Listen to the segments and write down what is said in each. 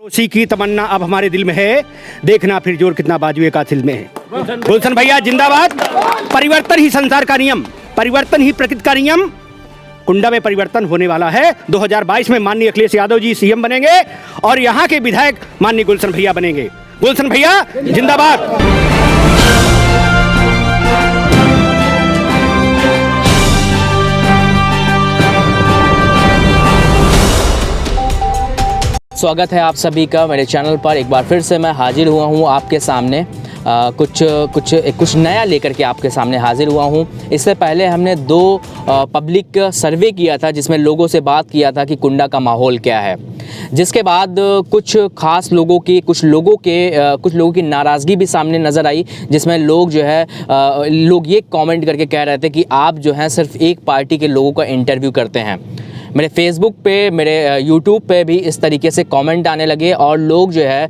उसी की तमन्ना अब हमारे दिल में है, देखना फिर जोर कितना बाजुए कातिल में है। गुलशन भैया जिंदाबाद। परिवर्तन ही संसार का नियम, परिवर्तन ही प्रकृति का नियम। कुंडा में परिवर्तन होने वाला है। 2022 में माननीय अखिलेश यादव जी सीएम बनेंगे और यहाँ के विधायक माननीय गुलशन भैया बनेंगे। गुलशन भैया जिंदाबाद। स्वागत है आप सभी का मेरे चैनल पर। एक बार फिर से मैं हाजिर हुआ हूँ आपके सामने कुछ नया लेकर के आपके सामने हाजिर हुआ हूँ। इससे पहले हमने 2 पब्लिक सर्वे किया था जिसमें लोगों से बात किया था कि कुंडा का माहौल क्या है, जिसके बाद कुछ खास लोगों की कुछ लोगों की नाराज़गी भी सामने नज़र आई, जिसमें लोग जो है लोग ये कमेंट करके कह रहे थे कि आप जो है सिर्फ एक पार्टी के लोगों का इंटरव्यू करते हैं। मेरे फेसबुक पे, मेरे यूट्यूब पे भी इस तरीके से कमेंट आने लगे और लोग जो है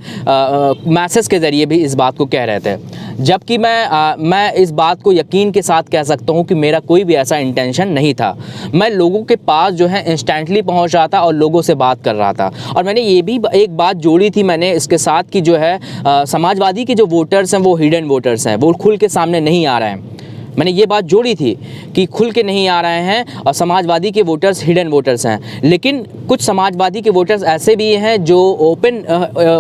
मैसेज के ज़रिए भी इस बात को कह रहे थे, जबकि मैं इस बात को यकीन के साथ कह सकता हूँ कि मेरा कोई भी ऐसा इंटेंशन नहीं था। मैं लोगों के पास जो है इंस्टेंटली पहुँच रहा था और लोगों से बात कर रहा था। और मैंने ये भी एक बात जोड़ी थी मैंने इसके साथ कि जो है समाजवादी के जो वोटर्स हैं वो हिडन वोटर्स हैं, वो खुल के सामने नहीं आ रहे हैं। मैंने ये बात जोड़ी थी कि खुल के नहीं आ रहे हैं और समाजवादी के वोटर्स हिडन वोटर्स हैं। लेकिन कुछ समाजवादी के वोटर्स ऐसे भी हैं जो ओपन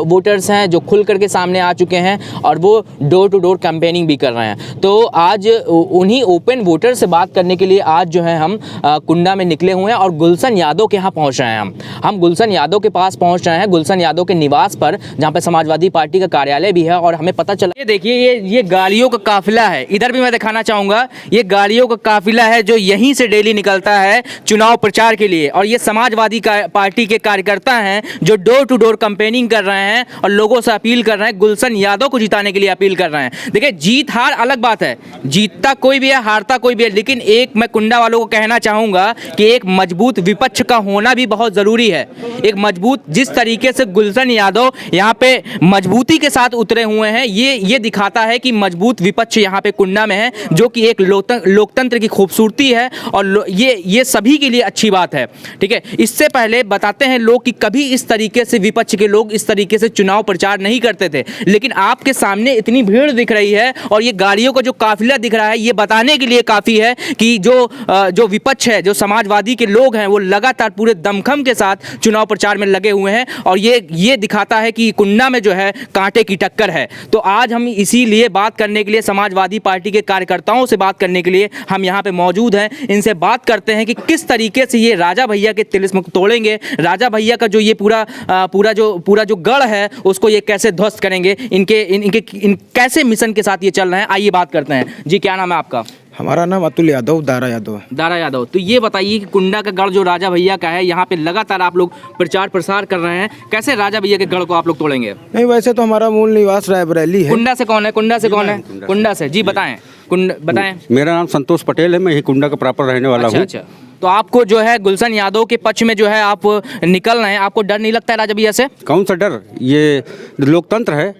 वोटर्स हैं, जो खुल करके सामने आ चुके हैं और वो डोर टू डोर कैंपेनिंग भी कर रहे हैं। तो आज उन्हीं ओपन वोटर से बात करने के लिए आज जो है हम कुंडा में निकले हुए हैं और गुलशन यादव के यहाँ पहुँच रहे हैं। हम गुलशन यादव के पास पहुँच रहे हैं, गुलशन यादव के निवास पर, जहाँ पर समाजवादी पार्टी का कार्यालय भी है। और हमें पता चला, ये देखिए ये गाड़ियों का काफिला है। इधर भी मैं दिखाना चाहूँगा, ये गाड़ियों का काफिला है जो यहीं से डेली निकलता है चुनाव प्रचार के लिए। और ये समाजवादी पार्टी के कार्यकर्ता हैं जो डोर टू डोर कैंपेनिंग कर रहे हैं और लोगों से अपील कर रहे हैं, गुलशन यादव को जिताने के लिए अपील कर रहे हैं। देखिए, जीत हार अलग बात है, जीतता कोई भी है, हारता कोई भी है, लेकिन एक मैं कुंडा वालों को कहना चाहूँगा कि एक मजबूत विपक्ष का होना भी बहुत ज़रूरी है। एक मजबूत, जिस तरीके से गुलशन यादव यहाँ पे मजबूती के साथ उतरे हुए हैं, ये दिखाता है कि मजबूत विपक्ष यहाँ पे कुंडा में है, जो कि एक लोकतंत्र की खूबसूरती है और ये सभी के लिए अच्छी बात है। ठीक है, इससे पहले बताते हैं लोग कि कभी इस तरीके से विपक्ष के लोग इस तरीके से चुनाव प्रचार नहीं करते थे, लेकिन आपके सामने इतनी भीड़ दिख रही है और ये गाड़ियों का जो काफिला दिख रहा है, ये बताने के लिए काफ़ी है कि जो विपक्ष है, जो समाजवादी के लोग हैं, वो लगातार पूरे दमखम के साथ चुनाव प्रचार में लगे हुए हैं। और ये दिखाता है कि कुंडा में जो है कांटे की टक्कर है। तो आज हम इसीलिए बात करने के लिए, समाजवादी पार्टी के कार्यकर्ताओं से बात करने के लिए हम यहाँ पे मौजूद हैं। इनसे बात करते हैं कि किस तरीके से ये राजा भैया के तिलिस्म को तोड़ेंगे, राजा भैया का जो ये पूरा जो गढ़ है उसको ये कैसे ध्वस्त करेंगे, इनके कैसे मिशन के साथ ये चल रहे हैं। आइए बात करते हैं। जी, क्या नाम है आपका? हमारा नाम अतुल यादव, दारा यादव। दारा यादव। तो ये बताइए कि कुंडा का गढ़ जो राजा भैया का है, यहाँ पे लगातार आप लोग प्रचार प्रसार कर रहे हैं, कैसे राजा भैया के गढ़ को आप लोग तोड़ेंगे? नहीं, वैसे तो हमारा मूल निवास रायबरेली है। कुंडा से कौन है? कुंडा से जी बताएं। बताएं। मेरा नाम संतोष पटेल है, मैं ही कुंडा का प्रॉपर रहने वाला हूँ। अच्छा। तो आपको जो है गुलशन यादव के पक्ष में जो है आप निकल रहे हैं, आपको डर नहीं लगता है राजा भैया से? कौन सा डर? ये लोकतंत्र है,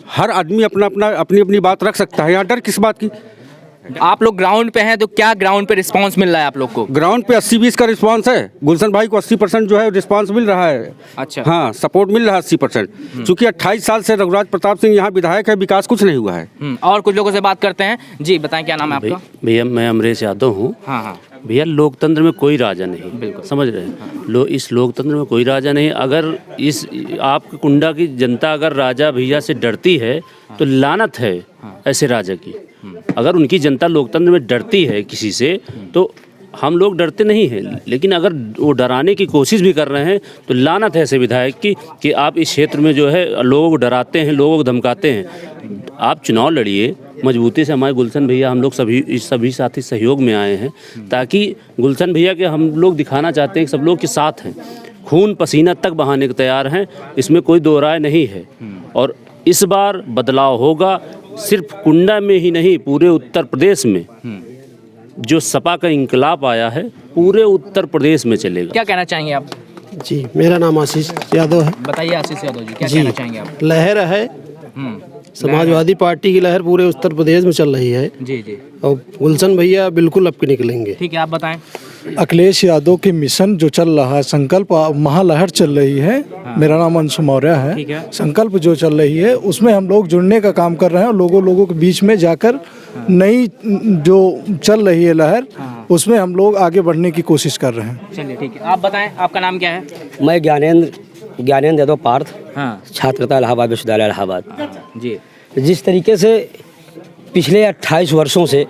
हर आदमी अपनी बात रख सकता है, यहाँ डर किस बात की? आप लोग ग्राउंड पे हैं, तो क्या ग्राउंड पे रिस्पांस मिल रहा है आप लोग को? ग्राउंड पे 80-20 का रिस्पांस है। गुलशन भाई को 80% जो है रिस्पांस मिल रहा है। अच्छा। हाँ, सपोर्ट मिल रहा है 80%। चूंकि 28 साल से रघुराज प्रताप सिंह यहाँ विधायक है, विकास कुछ नहीं हुआ है। और कुछ लोगों से बात करते हैं। जी बताएं, क्या नाम है आपका? भैया मैं अमरेश यादव हूँ। हाँ। भैया, लोकतंत्र में कोई राजा नहीं, बिल्कुल समझ रहे हैं। इस लोकतंत्र में कोई राजा नहीं। अगर इस आपके कुंडा की जनता अगर राजा भैया से डरती है तो लानत है ऐसे राजा की। अगर उनकी जनता लोकतंत्र में डरती है किसी से, तो हम लोग डरते नहीं हैं, लेकिन अगर वो डराने की कोशिश भी कर रहे हैं तो लानत है ऐसे विधायक की कि आप इस क्षेत्र में जो है लोगों को डराते हैं, लोगों को धमकाते हैं। आप चुनाव लड़िए मजबूती से। हमारे गुलशन भैया, हम लोग सभी साथी सहयोग में आए हैं, ताकि गुलशन भैया के हम लोग दिखाना चाहते हैं कि सब लोग के साथ हैं, खून पसीना तक बहाने को तैयार हैं, इसमें कोई दो राय नहीं है। और इस बार बदलाव होगा, सिर्फ कुंडा में ही नहीं, पूरे उत्तर प्रदेश में जो सपा का इंकलाब आया है, पूरे उत्तर प्रदेश में चलेगा। क्या कहना चाहेंगे आप? जी, मेरा नाम आशीष यादव है। बताइए आशीष यादव जी, क्या कहना चाहेंगे आप? लहर है, समाजवादी पार्टी की लहर पूरे उत्तर प्रदेश में चल रही है। जी। और गुलशन भैया बिल्कुल अब के निकलेंगे। ठीक है, आप बताएं। अखिलेश यादव की मिशन जो चल रहा है, संकल्प महालहर चल रही है। मेरा नाम अंशु मौर्य है। संकल्प जो चल रही है उसमें हम लोग जुड़ने का काम कर रहे हैं और लोगों के बीच में जाकर नई जो चल रही है लहर, उसमें हम लोग आगे बढ़ने की कोशिश कर रहे हैं। चलिए ठीक है, आप बताएं आपका नाम क्या है? मैं ज्ञानेंद्र यादव पार्थ, छात्रता इलाहाबाद विश्वविद्यालय इलाहाबाद। जी। जिस तरीके से पिछले 28 वर्षों से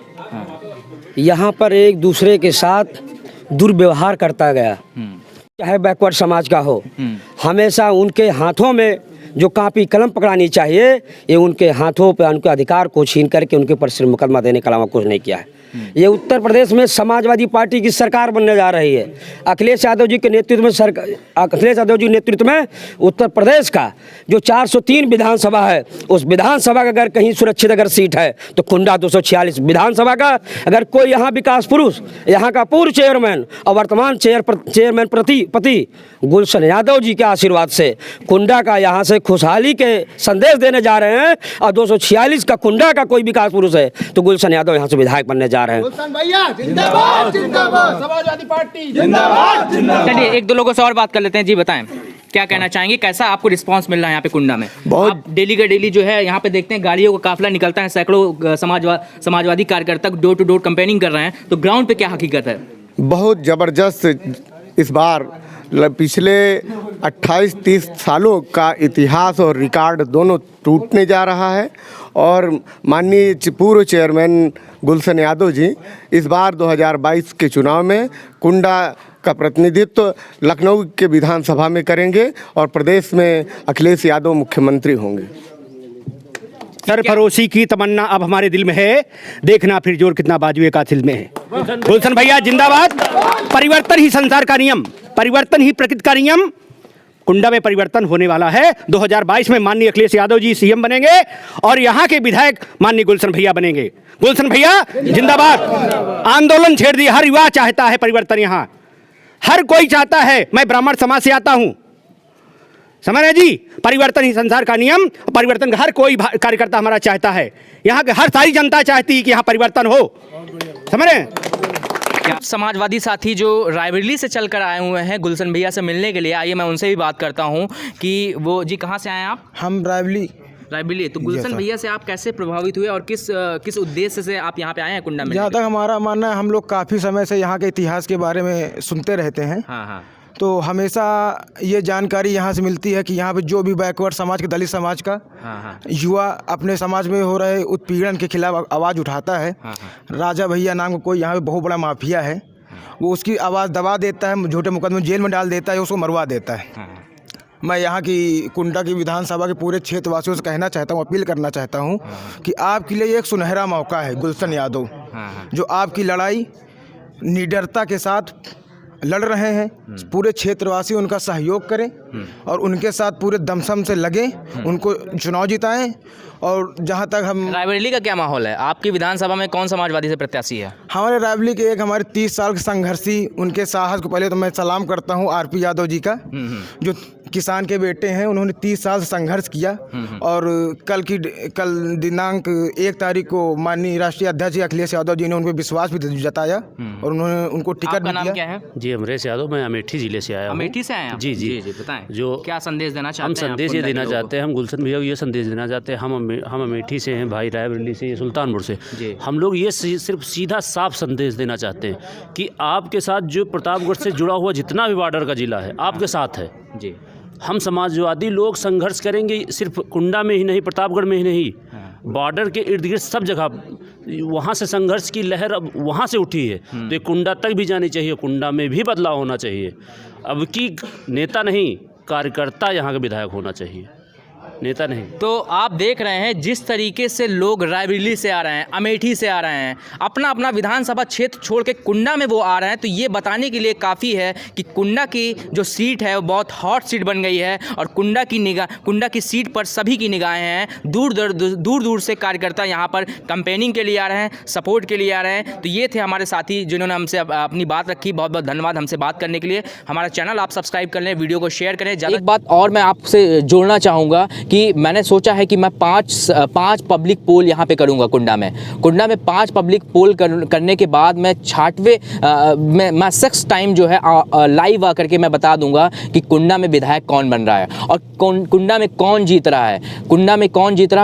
यहाँ पर एक दूसरे के साथ दुर्व्यवहार करता गया, चाहे बैकवर्ड समाज का हो, हमेशा उनके हाथों में जो कापी कलम पकड़ानी चाहिए, ये उनके हाथों पे उनके अधिकार को छीन करके उनके ऊपर सिर मुकदमा देने के अलावा कुछ नहीं किया है। ये उत्तर प्रदेश में समाजवादी पार्टी की सरकार बनने जा रही है। अखिलेश यादव जी के नेतृत्व में अखिलेश यादव जी के नेतृत्व में उत्तर प्रदेश का जो 403 विधानसभा है, उस विधानसभा का अगर कहीं सुरक्षित अगर सीट है तो कुंडा 246 विधानसभा का। अगर कोई यहाँ विकास पुरुष, यहाँ का पूर्व चेयरमैन और वर्तमान चेयरमैन पति गुलशन यादव जी के आशीर्वाद से कुंडा का यहाँ से खुशहाली के संदेश देने जा रहे हैं, और 246 का कुंडा का कोई विकास पुरुष है तो गुलशन यादव यहाँ से विधायक बनने जा रहे हैं। चलिए एक दो लोगों से और बात कर लेते हैं। जी बताएं, क्या कहना चाहेंगे, कैसा आपको रिस्पांस मिल रहा है यहाँ पे कुंडा में? आप डेली का डेली जो है यहाँ पे देखते हैं गाड़ियों का काफिला निकलता है, सैकड़ों समाजवादी कार्यकर्ता डोर टू डोर कैंपेनिंग कर रहे हैं, तो ग्राउंड पे क्या हकीकत है? बहुत ज़बरदस्त इस बार पिछले 28-30 सालों का इतिहास और रिकॉर्ड दोनों टूटने जा रहा है। और माननीय पूर्व चेयरमैन गुलशन यादव जी इस बार 2022 के चुनाव में कुंडा का प्रतिनिधित्व लखनऊ के विधानसभा में करेंगे और प्रदेश में अखिलेश यादव मुख्यमंत्री होंगे। सरफरोशी की तमन्ना अब हमारे दिल में है, देखना फिर जोर कितना बाजुए कातिल में है। गुलशन भैया जिंदाबाद। परिवर्तन ही संसार का नियम, परिवर्तन ही प्रकृति का नियम। कुंडा में परिवर्तन होने वाला है। 2022 में माननीय अखिलेश यादव जी सीएम बनेंगे और यहाँ के विधायक माननीय गुलशन भैया बनेंगे। गुलशन भैया जिंदाबाद। आंदोलन छेड़ दिया, हर युवा चाहता है परिवर्तन, यहाँ हर कोई चाहता है। मैं ब्राह्मण समाज से आता हूँ, समझ रहे जी। परिवर्तन ही संसार का नियम, परिवर्तन हर कोई कार्यकर्ता हमारा चाहता है। यहाँ के हर सारी जनता चाहती है कि यहाँ परिवर्तन हो, समझ रहे हैं। समाजवादी साथी जो रायबरेली से चलकर आए हुए हैं गुलशन भैया से मिलने के लिए, आइए मैं उनसे भी बात करता हूं कि वो जी कहां से आए हैं आप? हम रायबरेली। तो गुलशन भैया से आप कैसे प्रभावित हुए और किस उद्देश्य से आप यहाँ पे आए हैं कुंडा में? जहाँ तक हमारा मानना है, हम लोग काफ़ी समय से यहाँ के इतिहास के बारे में सुनते रहते हैं। हाँ। तो हमेशा ये जानकारी यहाँ से मिलती है कि यहाँ पे जो भी बैकवर्ड समाज के, दलित समाज का युवा अपने समाज में हो रहे उत्पीड़न के खिलाफ आवाज़ उठाता है। राजा भैया नाम का कोई यहाँ पे बहुत बड़ा माफिया है, वो उसकी आवाज़ दबा देता है, झूठे मुकदमे जेल में डाल देता है, उसको मरवा देता है। मैं यहाँ की कुंडा की विधानसभा के पूरे क्षेत्रवासियों से कहना चाहता हूँ, अपील करना चाहता हूँ कि आपके लिए एक सुनहरा मौका है गुलशन यादव, जो आपकी लड़ाई निडरता के साथ लड़ रहे हैं। पूरे क्षेत्रवासी उनका सहयोग करें और उनके साथ पूरे दमसम से लगे, उनको चुनाव जिताएं। और जहां तक हम रायबरेली का क्या माहौल है? आपकी विधानसभा में कौन समाजवादी से प्रत्याशी है? हमारे रायबरेली के एक हमारे 30 साल के संघर्षी, उनके साहस को पहले तो मैं सलाम करता हूं आरपी यादव जी का, जो किसान के बेटे हैं। उन्होंने 30 साल से संघर्ष किया और कल दिनांक 1 तारीख को माननीय राष्ट्रीय अध्यक्ष अखिलेश यादव जी ने उन पर विश्वास भी जताया और उन्होंने उनको टिकट भी दिया। क्या है? जी अमरेश यादव, मैं अमेठी जिले से आया हूँ। अमेठी से आए हैं? जी बताएं, जो क्या संदेश देना चाहते हैं? हम संदेश ये देना चाहते हैं, हम गुलशन भैया को ये संदेश देना चाहते हैं। हम अमेठी से हैं भाई, रायबरेली से, सुल्तानपुर से। हम लोग ये सिर्फ सीधा साफ संदेश देना चाहते हैं कि आपके साथ जो प्रतापगढ़ से जुड़ा हुआ जितना भी बॉर्डर का जिला है, आपके साथ है जी। हम समाजवादी लोग संघर्ष करेंगे, सिर्फ कुंडा में ही नहीं, प्रतापगढ़ में ही नहीं, बॉर्डर के इर्द गिर्द सब जगह वहाँ से संघर्ष की लहर अब वहाँ से उठी है, तो ये कुंडा तक भी जानी चाहिए। कुंडा में भी बदलाव होना चाहिए। अब की नेता नहीं, कार्यकर्ता यहाँ का विधायक होना चाहिए, नेता नहीं। तो आप देख रहे हैं जिस तरीके से लोग रायबरेली से आ रहे हैं, अमेठी से आ रहे हैं, अपना अपना विधानसभा क्षेत्र छोड़ के कुंडा में वो आ रहे हैं, तो ये बताने के लिए काफ़ी है कि कुंडा की जो सीट है वो बहुत हॉट सीट बन गई है और कुंडा की सीट पर सभी की निगाहें हैं। दूर दूर से कार्यकर्ता यहाँ पर कैंपेनिंग के लिए आ रहे हैं, सपोर्ट के लिए आ रहे हैं। तो ये थे हमारे साथी जिन्होंने हमसे अपनी बात रखी। बहुत बहुत धन्यवाद हमसे बात करने के लिए। हमारा चैनल आप सब्सक्राइब कर लें, वीडियो को शेयर करें। एक बात और मैं आपसे जोड़ना चाहूँगा कि मैंने सोचा है कि मैं पाँच पब्लिक पोल यहाँ पे करूँगा कुंडा में 5 पब्लिक पोल करने के बाद मैं 6वें मैं 6 टाइम जो है लाइव आकर के मैं बता दूंगा कि कुंडा में विधायक कौन बन रहा है और कुंडा में कौन जीत रहा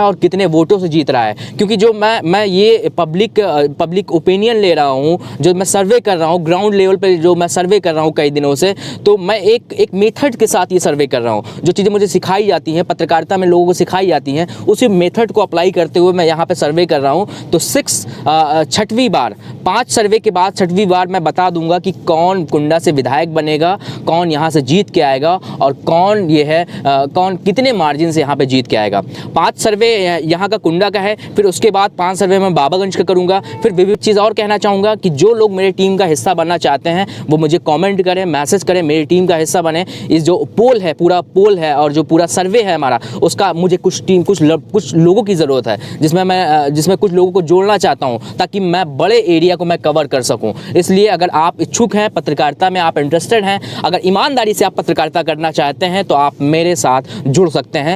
है और कितने वोटों से जीत रहा है। क्योंकि जो मैं ये पब्लिक ओपिनियन ले रहा हूँ, जो मैं सर्वे कर रहा हूँ ग्राउंड लेवल पे, जो मैं सर्वे कर रहा हूँ कई दिनों से, तो मैं एक मेथड के साथ ये सर्वे कर रहा हूँ। जो चीज़ें मुझे सिखाई जाती हैं पत्रकारिता में, लोगों को सिखाई जाती हैं, उसी मेथड को अप्लाई करते हुए मैं यहाँ पे सर्वे कर रहा हूँ। तो 6वीं बार 5 सर्वे के बाद 6वीं बार मैं बता दूंगा कि कौन कुंडा से विधायक बनेगा, कौन यहाँ से जीत के आएगा और कौन ये है कौन कितने मार्जिन से यहाँ पे जीत के आएगा। 5 सर्वे यहाँ का कुंडा का है, फिर उसके बाद 5 सर्वे मैं बाबागंज का करूँगा। फिर विविध चीज़ और कहना चाहूँगा कि जो लोग मेरी टीम का हिस्सा बनना चाहते हैं वो मुझे कमेंट करें, मैसेज करें, मेरी टीम का हिस्सा बने। इस जो पोल है, पूरा पोल है और जो पूरा सर्वे है हमारा, उसका मुझे कुछ लोगों की ज़रूरत है, जिसमें कुछ लोगों को जोड़ना चाहता हूँ ताकि मैं बड़े एरिया को मैं कवर कर सकूँ। इसलिए अगर आप इच्छुक हैं, पत्रकारिता में आप इंटरेस्टेड हैं, अगर ईमानदारी से आप पत्रकारिता करना चाहते हैं तो आप मेरे साथ जुड़ सकते हैं।